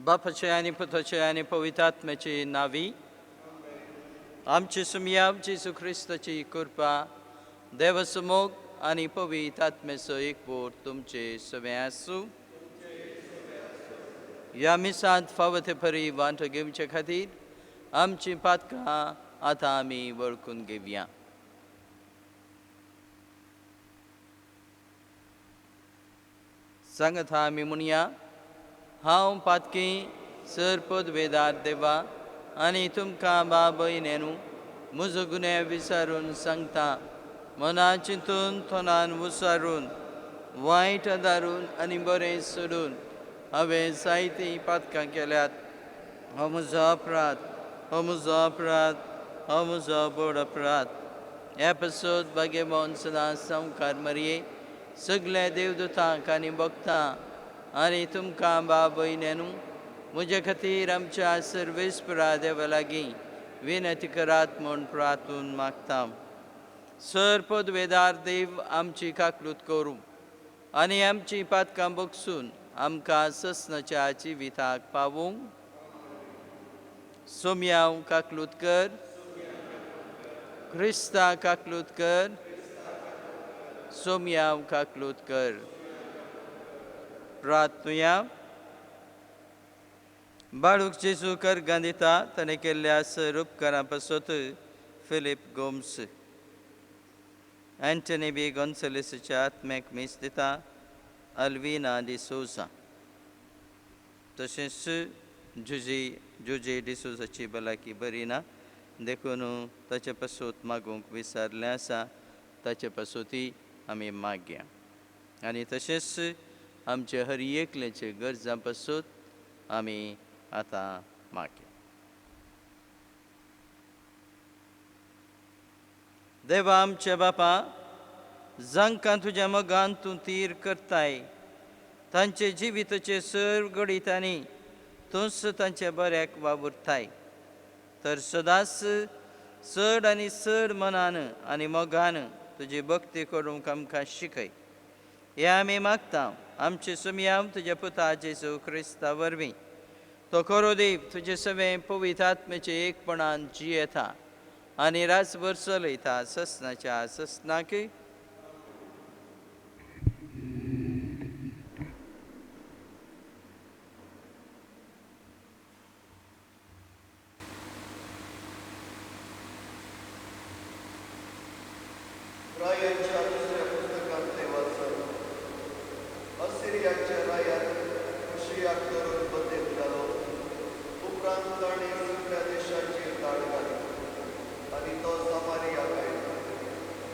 बापाचे आणि पुत्राचे आणि पवित्र आत्म्याचे नावी. आमची सुमिया जेसू ख्रिस्ताची कृपा, देवसमोग आणि पवित्र आत्म्याचो एकबोट तुमचे सगळे आसूं. ह्या मिसांत फावो ते परी वांटो घेवचे खातीर आमची पातकां आतां आमी वळखून घेवया. सांगात आमी म्हणया, हांव पातकी सरपद वेदार देवा आनी तुमकां बाब भयणेनू म्हजो गुन्हे विचारून सांगता. मना चिंतून तोंडान विचारून वायट आदारून आनी बरें सोडून हांवें जायतीं पातकां केल्यात. हो म्हजो अपराध, हो म्हजो अपराध, हो म्हजो व्हड अपराध. हे पासून भाग्यवान सदां संवकार मरये सगळे देवदूतांक आनी भक्तां आनी तुमकां बाब भयणेनू म्हजे खातीर आमच्या सर्वेस्परा देवा लागीं विनंती करात म्हूण प्रार्थून मागता. सरपद वेदार देव आमची काकलूत करूं आनी आमची पातकां बगसून आमकां ससनाच्या जिविताक पावूंक. सोम्याव काकलूत कर, क्रिस्ता काकलूत कर, सोम्याव काकलूत कर. प्रार्थुया. बाळूक जेजू करगां दिता ताणें केल्ल्या सर उपकारां पासत फिलीप गोम्स, एंटनी बी गोन्सलेसाच्या आत्म्याक मीस दिता अल्विना डिसोजा, तशेंच जुजे डिसोजाची भलायकी बरी ना देखून ताचे पासून मागूंक विचारलें आसा. ताचे पासून आमी मागया. आनी तशेंच आमचे हर एकल्याचे गरजां पासून आमी आतां मागया. देवा आमच्या बापा, जांकां तुज्या मोगान तूं तीर करताय तांचे जिविताचे सर घडीत आनी तूंच तांच्या बऱ्याक वावुरताय. तर सदांच चड आनी चड मनान आनी मोगान तुजी भक्ती करूंक आमकां शिकय. हें आमी मागता आमचे सुमयाव तुज्या पुता जेजू क्रिस्ता वरवीं. तो खरो देव तुजे सगळे पवित्र आत्म्याचे एकपणान जियेता आनी रासभर चलयता ससनाच्या ससनाक. रायांच्या दुसऱ्या पुस्तकांत देवाचो असिरियाच्या रायान हुशियाक धरून बंदेक घालो. उपरांत ताणें सगळ्या देशाचेर धाड घाली आनी तो सामारियाक आयलो.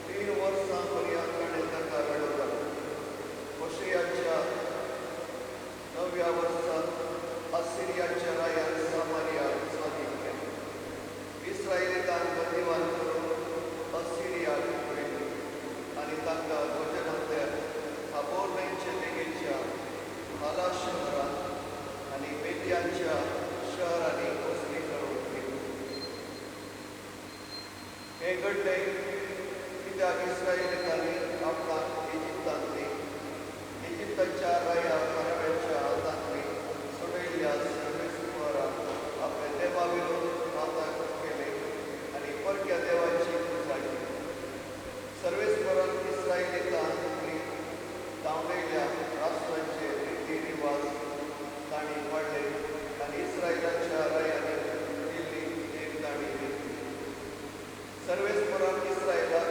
3 वर्सां पर्यंत ताणें ताका लडयलो. हुशियाच्या 9व्या वर्सांत असिरियाच्या रायान सामारियाक स्वाधीन केलें. इस्रायेलींक बंदिवान करून असिरियाक व्हेली आनी तांकां वचनांतल्या हाबोर न्हंयचे देगेच्या हाला शहरांत आनी मेदियांच्या शहरांनी वसणी करून दिली. हें घडलें कित्याक इस्रायेलींनी आपणाक इजिप्तांतली इजिप्ताच्या राया फाराव्याच्या हातांतली सोडयल्ल्या सर्वेस्पराक आपल्या देवा विरोध माताक केले आनी परक्या देवाची पुजा केली. सर्वेस्परान इस्रायेलींनी धांवलेल्या राष्ट्रांचे रिती रिवाज तांणी पाडले आनी इस्रायलाच्या रायांनी दिल्ली एक तांणी घेतली. सर्वेस्परान इस्रायलाक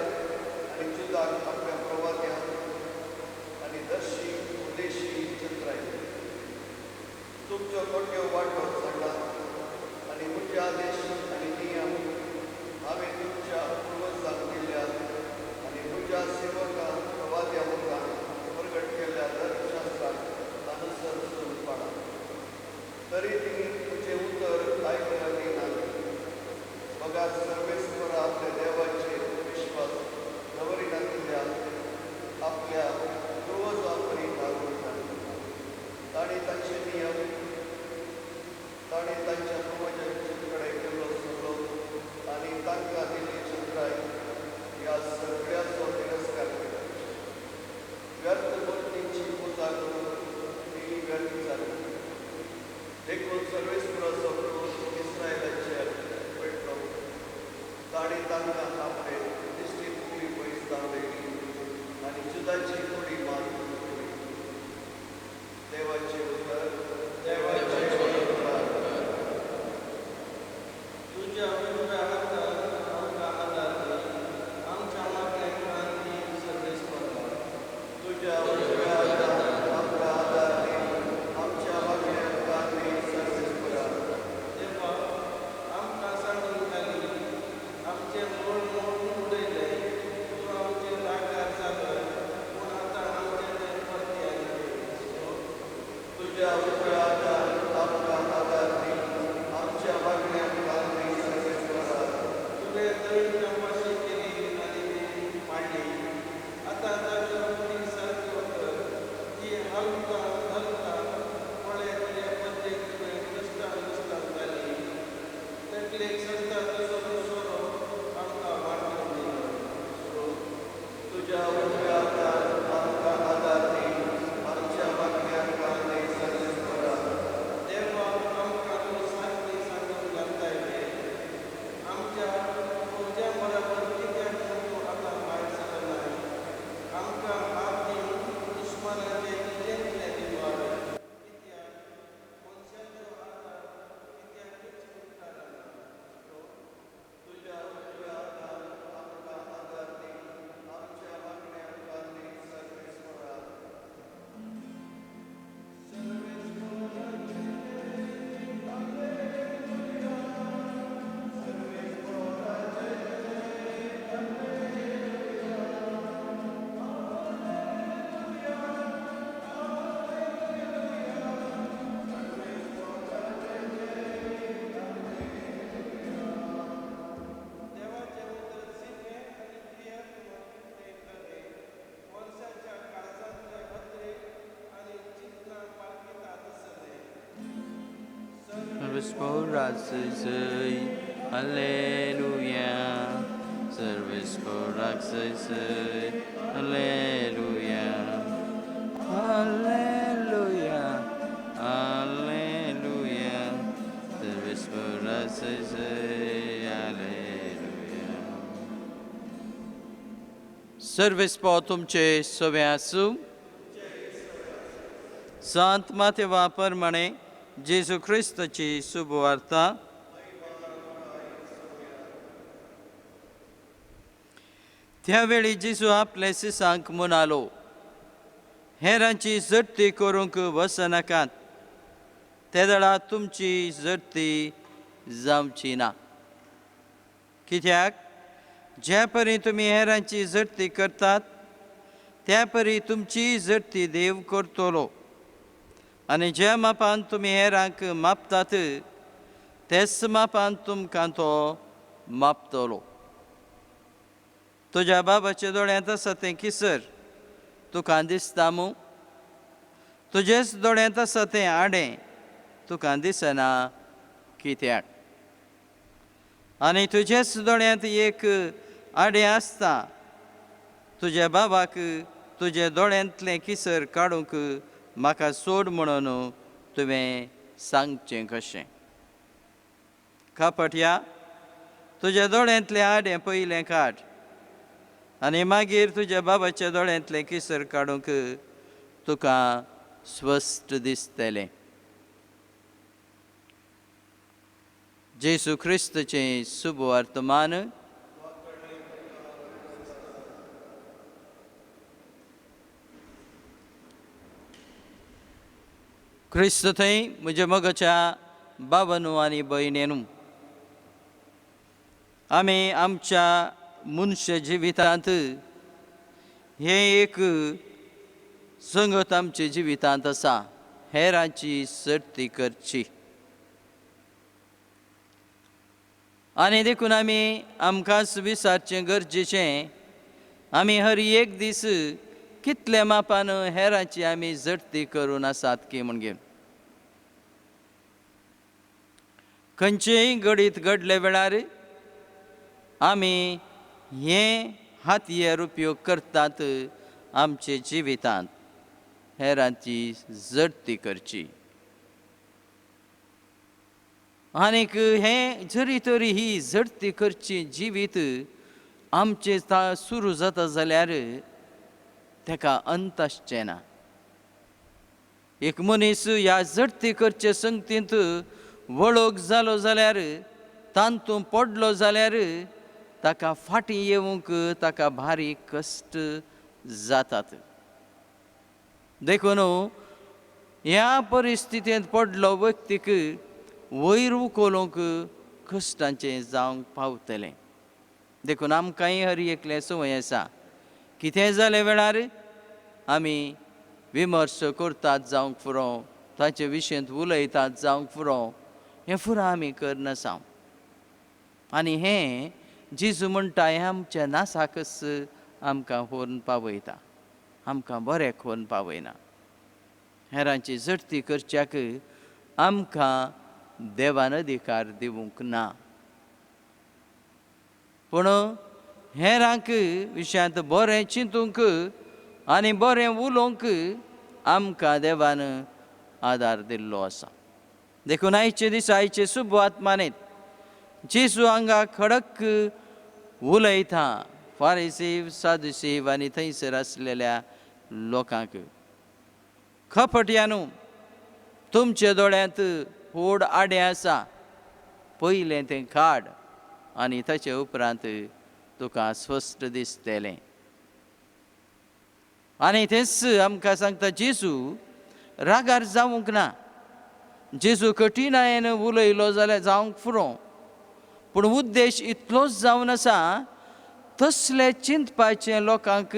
आनी जुदाक आपल्या प्रवाद्यांक आनी दर्शी उदेशी चित्रायले. तुमच्यो खोट्यो वाटो सोडात आनी म्हजे आदेश आनी नियम हांवें तुमच्या पुर्वजांक दिल्यात आनी म्हज्या सेवकांक प्रवाद्या मुखार प्रगट केल्ल्या धर्मशास्त्राक अनुसरून पाळा. तरी तिणी तुजें उतर आयकलें ना. बगात सर्वेस्परा आपल्या देवाचेर विश्वास दवरिनात या आपल्या पूर्वजांपरी वागून ताणी तांचे नियम ताणी तांच्या पूर्वजांचे केल्लो सल्लो आनी तांकां दिल्ली चंद्राय ह्या सगळ्याचो तिरस्कार केला. व्यर्थ मूर्तींची पुजा करून ती व्यर्थ जाली. देखून सर्वेस्पराचो क्रोध इस्रायलाचेर पेटलो. ताणी तांकां आपले दिश्टी पुरी पयस दावलेली आनी जुदाची कोडी मारून उडयली. देवाचे उतर तुझ्या उजव्या हातान आमकां आदार दी, आमच्या मागण्यांक आनी सर्वेस्परा. तुझ्या उजव्या हातान आमकां आदार दी, आमच्या वागण्यांक आनी सर्वेस्परा. देवा, आमकां सांडून घाली, आमचे मोड मोडून उडयले. तूं आमचेर रागार जालो, पूण आतां आमचे ते परते आयले. तुझ्या उजव्या हातान आमकां आदार दी, आमच्या वागण्यांक आनी सर्वेस्परा. तुवें दळी तपाशी केली आनी ती पाडली. आतां ताच्यो कुडी सारकी वतर, ती हलता हलता पळय तुजे पद्दतीन तुवें कश्टान घाली. तकलेक सस्ता तसो सोरो आमकां वाटून दिलो. तुझ्या उजव्या हातान आमकां आदार दी, आमच्या वागण्यांक आनी सर्वेस्परा. देवा, आमकां तूं सारकी सांगून घालताय. आमच्या तुज्या बरोबर कित्याक तूं आतां भायर सरनाय? आमकां हात दिवन दुश्मनाचे कितेंतले दिवार. कित्याक मनशांचो आदार कित्याक उरतालो ना? तुझ्या उजव्या हातान आमकां आदार दी, आमच्या वागण्यांक आनी सर्वेस्परा. देवाचे उतर सिमे आनी क्रियात्मक ते खरे. मनशाच्या काळजांतले भद्रे आनी चिंतना पारखितात आसले. सर्वेस्पराचय हालेलुया. सर्वेस्पराचय हालेलुया. हालेलुया. हालेलुया. सर्वेस्पराचय हालेलुया. सर्वेस्po तुमचे सोबे आसूं. संत माथेवा प्रमाणे जेजू ख्रिस्ताची शुभवार्ता. त्यावेळी जेजू आपले शिसांक म्हणालो, हेरांची जडती करूंक वचनाकात. ते दळा तुमची जडती जावची ना. कित्याक ज्या परी तुमी हेरांची जडती करतात, त्या परी तुमची जडती देव करतलो. आनी ज्या मापान तुमी हेरांक मापतात, तेच मापान तुमकां तो मापतलो. तुज्या बाबाच्या दोळ्यांत आसा तें किसर तुका दिसता मू? तुजेच दोळ्यांत आसा तें आडें तुका दिसना कित्याक? आनी तुजेच दोळ्यांत एक आडें आसता. तुज्या बाबाक तुजे दोळ्यांतलें किसर काडूंक म्हाका सोड म्हणून तुवें सांगचें कशें? कापट्या, तुज्या दोळ्यांतलें आडें पयलें काड, आनी मागीर तुज्या बाबाच्या दोळ्यांतलें किसर काडूंक तुका स्वस्थ दिसतलें. जेजू ख्रिस्ताचें शुभ वर्तमान. क्रिस्त थंय म्हज्या मोगाच्या बाबांनो आनी भयणींनो, आमी आमच्या मनुश्य जिवितांत हे एक संगत आमच्या जिवितांत आसा, हेरांची सर्ती करची. आनी देखून आमी आमकांच विचारचें गरजेचें आमी हर एक दीस कितल्या मापान हेरांची आमी जडती करून आसात की म्हणगे खंयचेय घडीत घडले वेळार आमी हे हातयार उपयोग करतात आमचे जिवितांत हेरांची जडती करची आनीक हे जरी तरी ही जडती करची जिवीत आमचे सुरू जाता जाल्यार तेका अंत आसचें ना एक मनीस ह्या जडती करचे संगतींत वळख जालो जाल्यार तांतूं पडलो जाल्यार ताका फाटीं येवंक ताका भारी कश्ट जातात देखून ह्या परिस्थितींत पडलो व्यक्तीक वयर उखलूंक कश्टांचें जावंक पावतलें देखून आमकांय हर एकले संवय आसा कितें जाले वेळार आमी विमर्श करतात जावंक फुरो ताचे विशयंत उलयतात जावंक फुरो हें फुरो आमी करनासा आनी हें जेजू म्हणटा हें आमच्या नासाकच आमकां व्हरून पावयता आमकां बरें व्हरून पावयना हेरांची जडती करच्याक आमकां देवान अधिकार दिवंक ना पूण हेरांक विशयांत बरें चिंतूंक आनी बरें उलोवंक आमकां देवान आदार दिल्लो आसा देखून आयचे दीस आयचे सुबवात मानयत जेजू हांगा खडक उलयता फारिसी सादुसेव आनी थंयसर आसलेल्या लोकांक खपट्यानू तुमच्या दोळ्यांत व्हड आडे आसा पयलें तें काड आनी ताचे उपरांत तुका स्वस्थ दिसतलें आनी तेच आमकां सांगता जेजू रागार जावंक ना जेजू कठिणायेन उलयलो जाल्यार जावंक फुरो पूण उद्देश इतलोच जावन आसा तसले चिंतपाचे लोकांक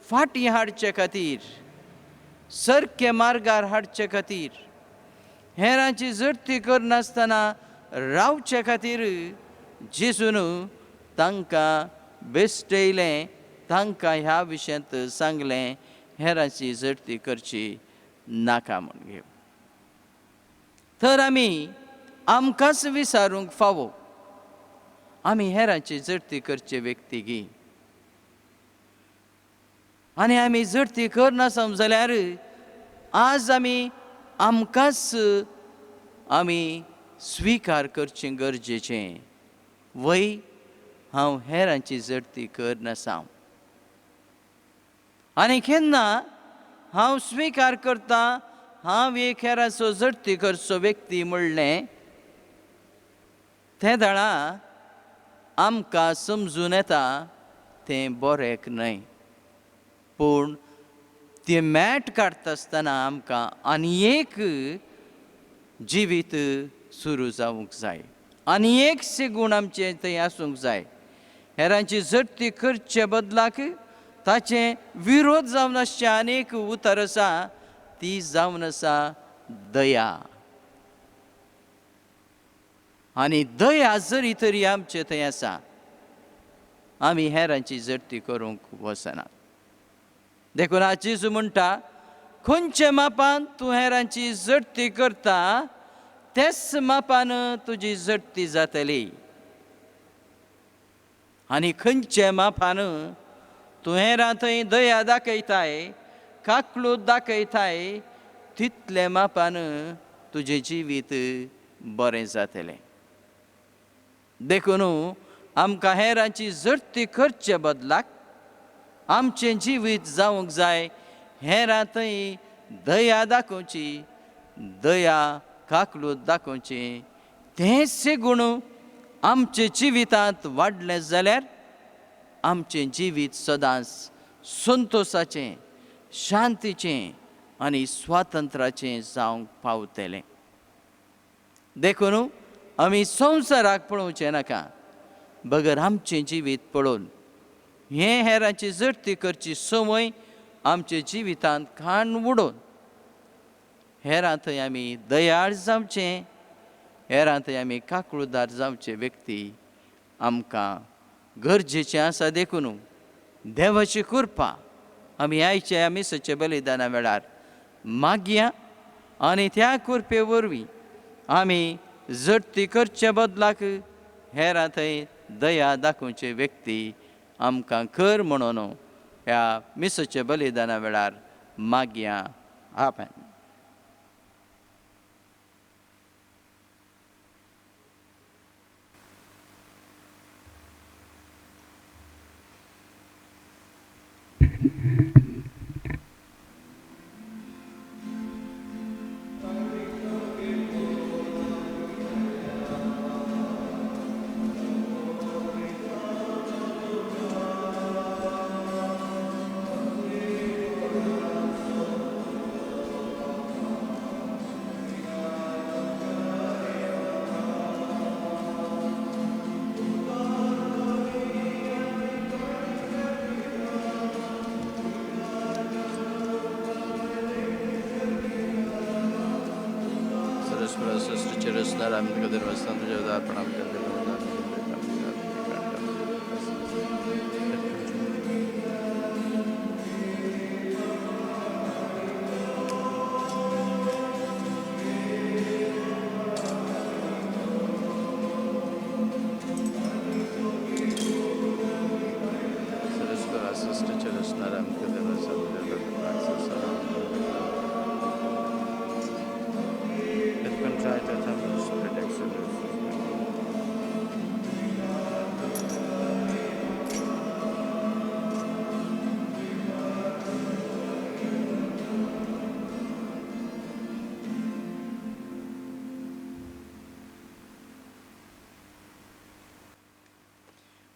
फाटीं हाडचे खातीर सारके मार्गार हाडचे खातीर हेरांची जडती करनासतना रावचे खातीर जेजून तांकां बेश्टयलें तांकां ह्या विशयांत सांगलें हेरांची जडती करची नाका म्हूण घेवन तर आमी आमकांच विचारूंक फावो आमी हेरांची जडती करचे व्यक्तीगी आनी आमी जडती करनासम जाल्यार आज आमी आमकांच आमी स्विकार करचें गरजेचें वय हांव हेरांची जडती करनासा आनी केन्ना हांव स्विकार करता हांव एक हेराचो जडती करचो व्यक्ती म्हणलें ते दाळा आमकां समजून येता तें बरेंक न्हय पूण तें मॅट काडटा आसतना आमकां आनी एक जिवीत सुरू जावंक जाय आनी एकशे गूण आमचे थंय आसूंक जाय हेरांची जडती करचे बदलाक ताचें विरोध जावन आसचें आनीक उतर आसा ती जावन आसा दया आनी दया जरी तरी आमचे थंय आसा आमी हेरांची जडती करूंक वचनात देखून आज जेजू म्हणटा खंयचे मापान तूं हेरांची जडती करता तेच मापान तुजी जडती जातली आनी खंयचे मापान तूं हेरां थंय दया दाखयताय काकलूत दाखयताय तितले मापान तुजें जिवीत बरें जातलें देखून आमकां हेरांची जडती करचे बदलाक आमचें जिवीत जावंक जाय हेरां थंय दया दाखोवची दया काकलूत दाखोवची तेच गूण आमचे जिवितांत वाडलें जाल्यार आमचें जिवीत सदांच संतोशाचें शांतीचें आनी स्वातंत्र्याचें जावंक पावतलें देखून आमी संवसाराक पळोवचें नाका बगर आमचें जिवीत पळोवन हें हेरांची जडती करची संवय आमच्या जिवितांत खाण उडोवन हेरां थंय आमी दयाळ जावचें हेरां थंय आमी काकळुदार जावचे व्यक्ती आमकां गरजेचें आसा देखून देवाची कृपा आमी आयच्या मिसाच्या बलिदाना वेळार मागया आनी त्या कृपे वरवीं आमी जडती करचे बदलाक हेरां थंय दया दाखोवचे व्यक्ती आमकां कर म्हणून ह्या मिसाच्या बलिदाना वेळार मागया. आमेन.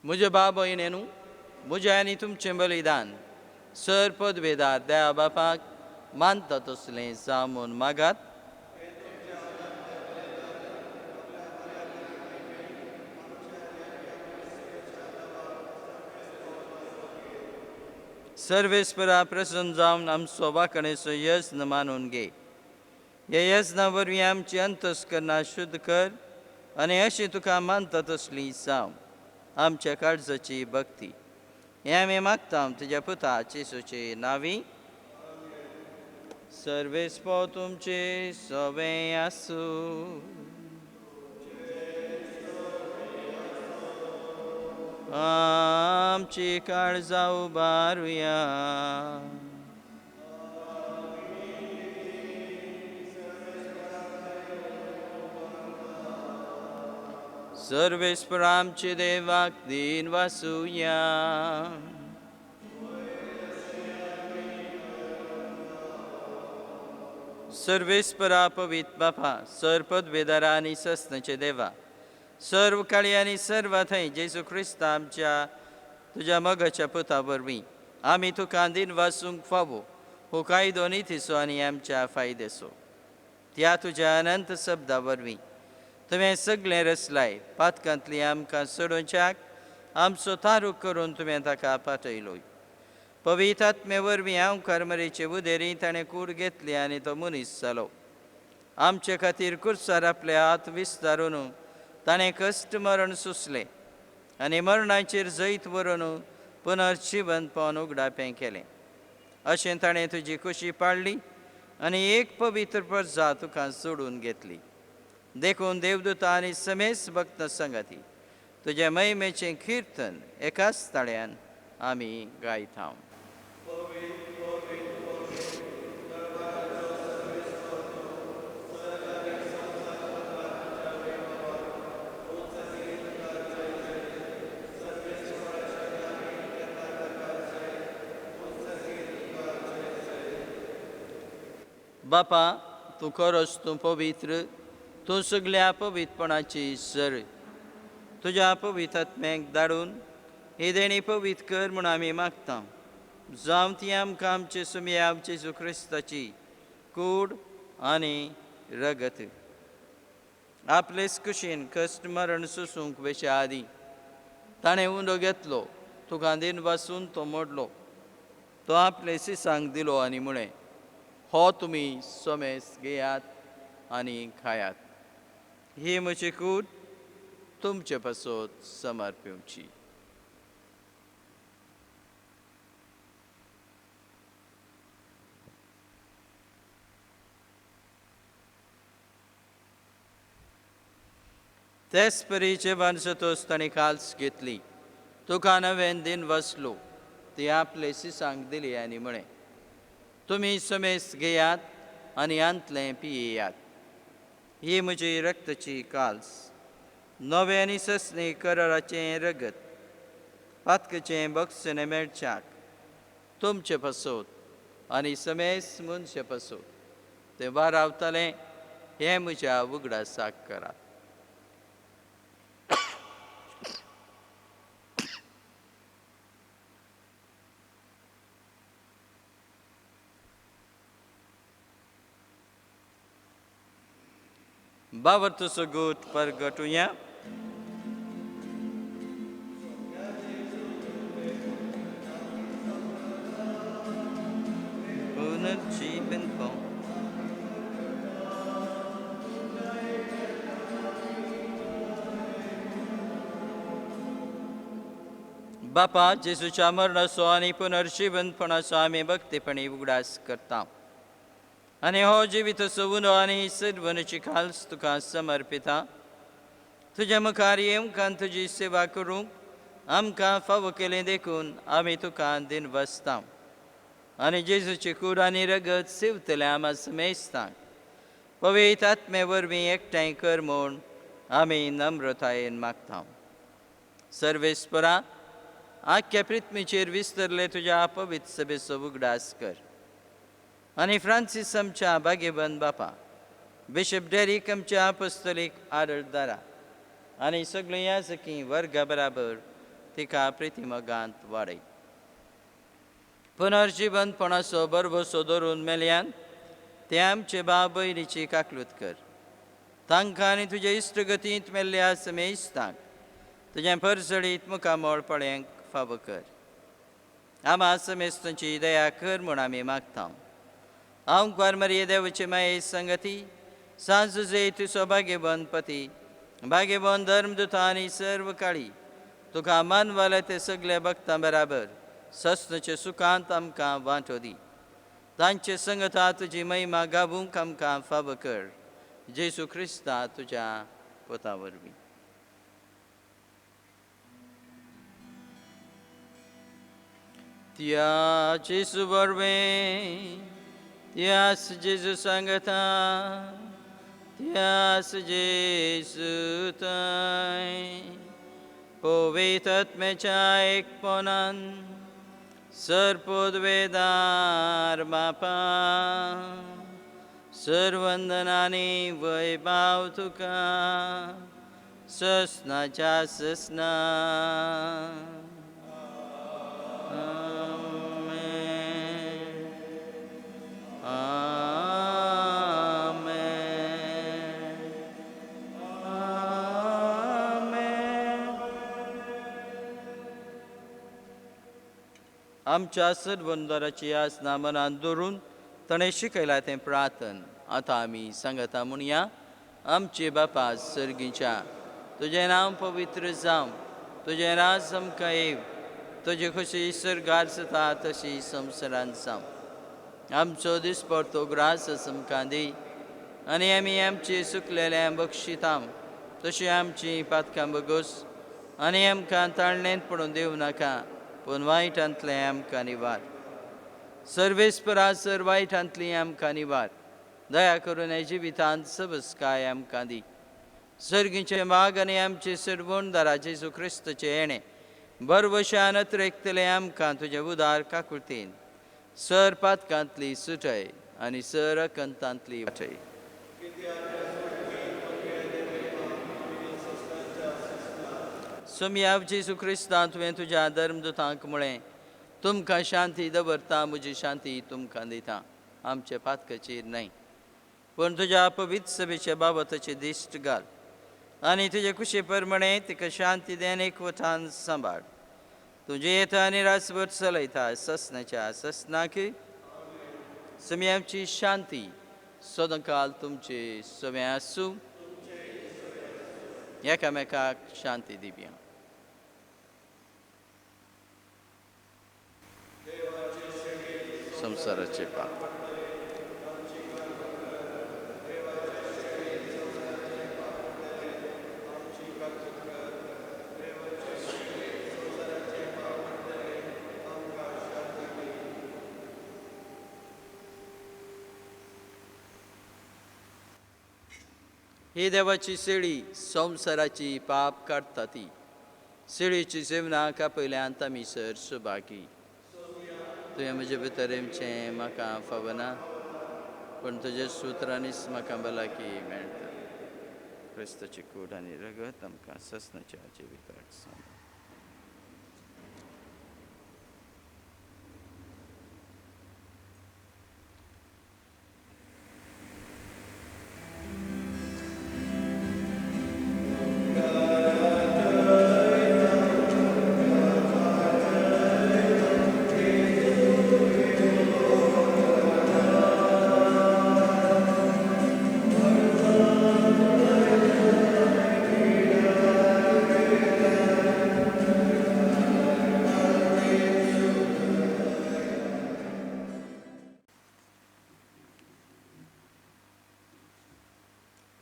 म्हज्या बाब भयणेनू, म्हजें आनी तुमचें बलिदान सर पदवेदार देवा बापाक मानता तसलें जावं म्हूण मागात. सर्वेस्परा प्रसन्न जावन आमचो वांकणेचो यज्ञ मानून घे. ह्या यज्ञा वरवीं आमची अंतस्करणां शुद्ध कर आनी अशी तुका मानता तसली जावं आमच्या काळजाची भक्ती. हें आमी मागता तुज्या पुता जेसूचे नांवी. सर्वेस्पो तुमचे सवें आसूं. आमची काळजां उबारुया. सर्वेस्परा आमचे देवाक दिन वासुया. सर्वेस्परा पवित्र बापा, सरपद वेदारा आनी सस्नाचे देवा, सर्व काळी आनी सर्व थंय जेजू क्रिस्त आमच्या तुज्या मगाच्या पुता वरवीं आमी तुका दिन वासूंक फावो हो कायदो नितीचो आनी आमच्या फायदेचो. त्या तुज्या अनंत शब्दा वरवीं तुवें सगळें रचलाय. पातकांतली आमकां सोडोवच्याक आमचो तारूक करून तुवें ताका पाठयलो. पवित्र आत्मे वरवीं हांव कर्मरेचे उदेरी ताणें कूड घेतली आनी तो मनीस जालो. आमचे खातीर कुर्सार आपले हात विस्तारून ताणें कश्ट मरण सुसलें आनी मरणाचेर जैत व्हरून पुनर्जिवन पावन उगडापें केलें. अशें ताणें तुजी खुशी पाळली आनी एक पवित्र प्रजा तुका जोडून घेतली. देखून देवदूतां आनी समेस्त भक्त संगती तुजे महिमेचें किर्तन एकाच ताळ्यान आमी गायता. बापा, तूं खरोच तूं पवित्र, तूं सगळ्या पवित्रपणाची सर. तुज्या पवित्र आत्म्याक धाडून ही देणी पवित्र कर म्हूण आमी मागता. जावं ती आमकां आमचे सुमया जेजू क्रिस्ताची कूड आनी रगत आपलेच कुशीन कश्ट मरण सुसूंक वेचे आदी ताणें उंडो घेतलो. तुका दिन वासून तो मोडलो. तो आपले सिसांक दिलो आनी म्हळें, हो तुमी सोमेस घेयात आनी खायात. ही म्हजी कूड तुमचे पासत समर्पिवची. तेच परीचे वंशतोस ताणी खालस घेतली. तुका नवें दिन वसलो ती आपले सिसांक दिली आनी म्हळें, तुमी समेस घेयात आनी अंतलें पियेयात. ही म्हजी रक्ताची काल्स, नवें आनी ससणे कराराचें रगत, पातकाचें बक्षणें मेळच्याक तुमचे पासोत आनी समेस मनशे पासोत तें वारावतलें हें म्हज्या उगडासाक करात. Bavartu so gut pergatunya. Punerjiven po. बापा जेजूच्या मरणाचो आनी पुनर्जीवनपणाचो आमी भक्तीपणी उगडास करता. आनी हो जिवीत सवून आनी सर्वनाची खाल्स तुका समर्पिता. तुज्या मुखार येवंक तुजी सेवा करूंक आमकां फावो केलें देखून आमी तुका दिन वसता. आनी जेजूची कूड आनी रगत सेवतले आमा समेस्तांक पवित्र आत्मे वरवीं एकठांय कर म्हूण आमी नम्रतायेन मागता. सर्वेस्परा आख्या पृथ्वीचेर विस्तरले तुज्या पवित्र सभेचो उगडास कर. आनी फ्रांसीस आमच्या भाग्यवन बापा, बिशप डेरिक आमच्या अपोस्तलीक आदळदारा आनी सगळीं याजकी वर्गा बराबर तिका प्रितीमोगांत वाडय. पुनर्जीवनपणाचो बरभोसो धरून मेल्यान ते आमचे भाव भयणीची काकलूत कर. तांकां आनी तुज्या इश्टगतींत मेल्ल्या समेस्तांक तुजें परसडीत मुखामोळ पळ्यांक फावो कर. आमा समेस्तांची दया कर म्हूण आमी मागता. हांव कुंवार मरिये देवाचे माये संगती सांज जे तुजो भाग्यवन पती, भाग्यवन धर्मदुता आनी सर्व काळी तुका मानवाले ते सगळे भक्तां बराबर सस्नाचे सुखांत आमकां वांटो दी. तांचे संगता तुजी महिमा गावूंक आमकां फावो कर. जेजू क्रिस्ता तुज्या पुता वरवीं. त्या जेजू वरवीं त्यास जेजू सांगता, त्यास जेजू थंय पवित्र आत्म्याच्या एकपणान सरपदवेदार बापा सर्वंदनानी वैभाव तुका ससनाच्या ससना. आमच्या सर्वंदराची आसना मनान दवरून ताणें शिकयलां तें प्रार्थन आतां आमी सांगता म्हणया. आमचे बापा सर्गीच्या, तुजें नांव पवित्र जावं, तुजें राज आमकां येव, तुजी खुशी सर्गार जाता तशी संवसारांत जावं. आमचो दिसपडटो ग्रास आमकां दी आनी आमी आमची सुकलेल्यांक बक्षिता तशी आमची पातकां बगोस आनी आमकां ताळणेंत पडून दिवं नाका पूण वायटांतलें आमकां निवार. सर्वेस्परा सर वायटांतली आमकां निवार. दया करून हे जिवितांत सबस्काय आमकां दी. सर्गीचे माग आनी आमचे सर्वोणदारा जेजू क्रिस्ताचें येणें बरवशान रेखतलें आमकां तुजे उदार काकुळतेन सर पातकांतली सुटय आनी सर अकंतांतली वाटय. सोम्या जेजू क्रिस्ता तुवें तुज्या धर्मदुतांक म्हळें, तुमकां शांती दवरता, म्हजी शांती तुमकां दिता. आमच्या पातकाचेर न्हय पूण तुज्या पवित्र सभेच्या बाबतीचे दिश्ट घाल आनी तुजे कुशे प्रमाणे तिका शांती देन एकवटान सांबाळ. तुजे येता आनी रासभर चलयता ससनाच्या ससनाक. सम्याची शांती सदांकाल तुमचे सवे आसूं. एकामेकाक शांती दिवया. संसाराचे पाप ही देवाची शेळी संवसाराची पाप काडटा ती शेळीची जेवणाक आपयल्यांत आमी सर सुभागी तुवें म्हजे भितरेमचें म्हाका फावना पूण तुज्या सुत्रांनीच म्हाका भलायकी मेळटा क्रिस्ताची कूड आनी रगत आमकां ससनाच्या जिविताक सांबाळ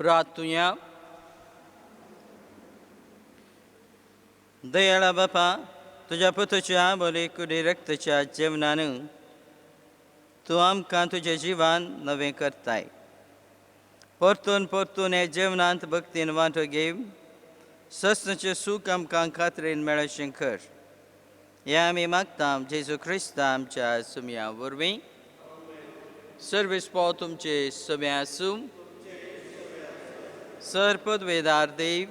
प्रार्थुया दयाळा बापा तुज्या पुताच्या बोले कुडी रक्ताच्या जेवणान तूं आमकां तुजें जिवन नवें करताय परतून परतून हे जेवणांत भक्तीन वांटो घेव सस्नाचें सूख आमकां खात्रेन मेळचें कर हें आमी मागता जेजू क्रिस्ता आमच्या सुमया वरवीं सर्वेस्पो तुमचे समे आसूं सरपदवेदार देव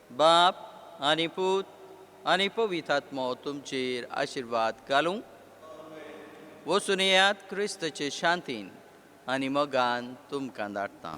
बाप आनी पूत आनी पवित्र आत्मो तुमचेर आशिर्वाद घालूं वचून येयात क्रिस्ताचे शांतीन आनी मोगान तुमकां धाडटा